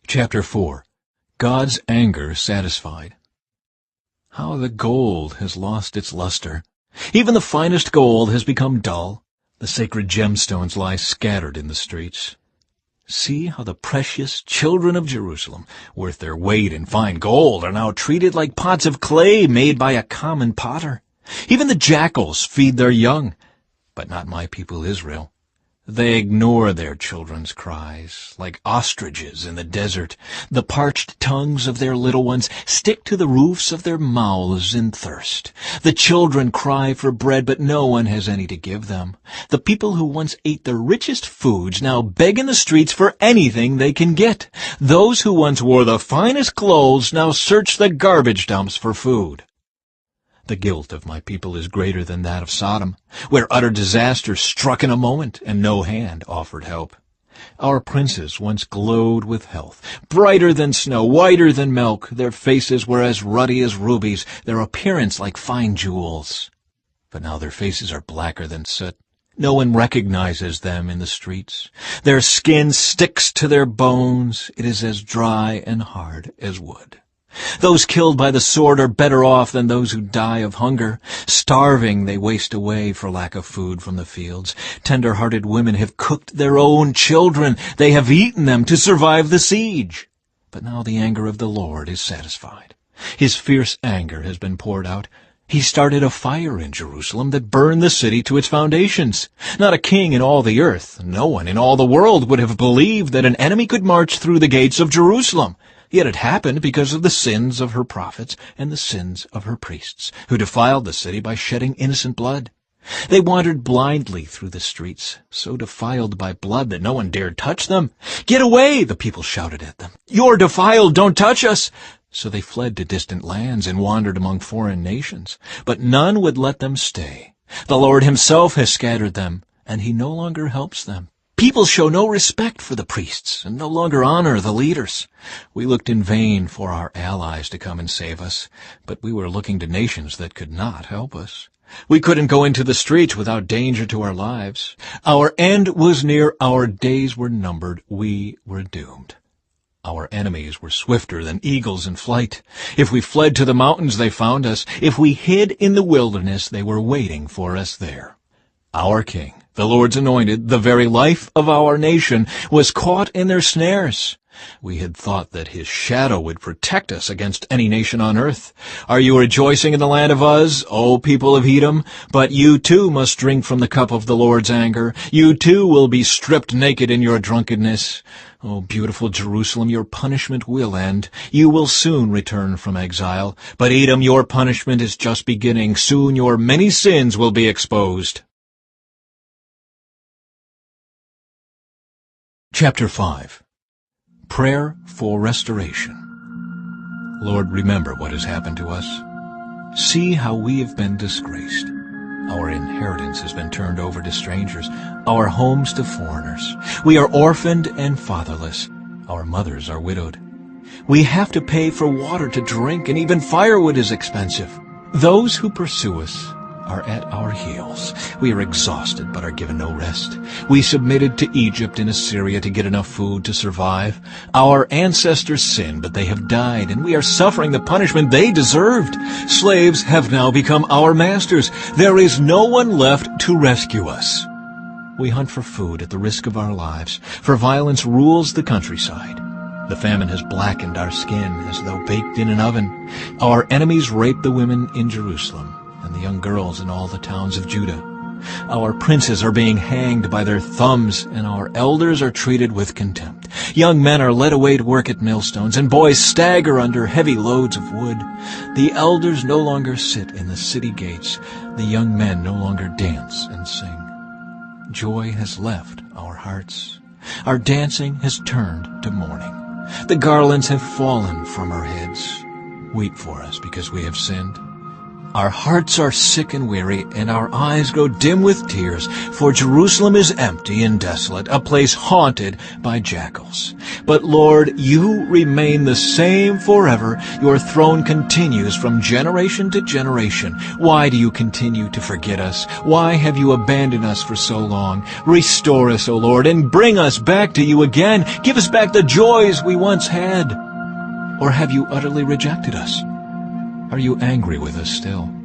Chapter 4. God's Anger Satisfied. How the gold has lost its luster. Even the finest gold has become dull. The sacred gemstones lie scattered in the streets. See how the precious children of Jerusalem, worth their weight in fine gold, are now treated like pots of clay made by a common potter. Even the jackals feed their young, but not my people Israel. They ignore their children's cries, like ostriches in the desert. The parched tongues of their little ones stick to the roofs of their mouths in thirst. The children cry for bread, but no one has any to give them. The people who once ate the richest foods now beg in the streets for anything they can get. Those who once wore the finest clothes now search the garbage dumps for food. The guilt of my people is greater than that of Sodom, where utter disaster struck in a moment and no hand offered help. Our princes once glowed with health, brighter than snow, whiter than milk. Their faces were as ruddy as rubies, their appearance like fine jewels. But now their faces are blacker than soot. No one recognizes them in the streets. Their skin sticks to their bones. It is as dry and hard as wood. Those killed by the sword are better off than those who die of hunger. Starving, they waste away for lack of food from the fields. Tender-hearted women have cooked their own children. They have eaten them to survive the siege. But now the anger of the Lord is satisfied. His fierce anger has been poured out. He started a fire in Jerusalem that burned the city to its foundations. Not a king in all the earth, no one in all the world would have believed that an enemy could march through the gates of Jerusalem. Yet it happened because of the sins of her prophets and the sins of her priests, who defiled the city by shedding innocent blood. They wandered blindly through the streets, so defiled by blood that no one dared touch them. "Get away!" the people shouted at them. "You're defiled! Don't touch us!" So they fled to distant lands and wandered among foreign nations. But none would let them stay. The Lord himself has scattered them, and he no longer helps them. People show no respect for the priests and no longer honor the leaders. We looked in vain for our allies to come and save us, but we were looking to nations that could not help us. We couldn't go into the streets without danger to our lives. Our end was near, our days were numbered, we were doomed. Our enemies were swifter than eagles in flight. If we fled to the mountains, they found us. If we hid in the wilderness, they were waiting for us there. Our king, the Lord's anointed, the very life of our nation, was caught in their snares. We had thought that his shadow would protect us against any nation on earth. Are you rejoicing in the land of Uz, O people of Edom? But you too must drink from the cup of the Lord's anger. You too will be stripped naked in your drunkenness. O beautiful Jerusalem, your punishment will end. You will soon return from exile. But Edom, your punishment is just beginning. Soon your many sins will be exposed. Chapter 5. Prayer for Restoration. Lord, remember what has happened to us. See how we have been disgraced. Our inheritance has been turned over to strangers, our homes to foreigners. We are orphaned and fatherless. Our mothers are widowed. We have to pay for water to drink, and even firewood is expensive. Those who pursue us are at our heels. We are exhausted but are given no rest. We submitted to Egypt and Assyria to get enough food to survive. Our ancestors sinned, but they have died, and we are suffering the punishment they deserved. Slaves have now become our masters. There is no one left to rescue us. We hunt for food at the risk of our lives, for violence rules the countryside. The famine has blackened our skin as though baked in an oven. Our enemies rape the women in Jerusalem and the young girls in all the towns of Judah. Our princes are being hanged by their thumbs, and our elders are treated with contempt. Young men are led away to work at millstones, and boys stagger under heavy loads of wood. The elders no longer sit in the city gates. The young men no longer dance and sing. Joy has left our hearts. Our dancing has turned to mourning. The garlands have fallen from our heads. Weep for us because we have sinned. Our hearts are sick and weary, and our eyes grow dim with tears, for Jerusalem is empty and desolate, a place haunted by jackals. But Lord, you remain the same forever. Your throne continues from generation to generation. Why do you continue to forget us? Why have you abandoned us for so long? Restore us, O Lord, and bring us back to you again. Give us back the joys we once had. Or have you utterly rejected us? Are you angry with us still?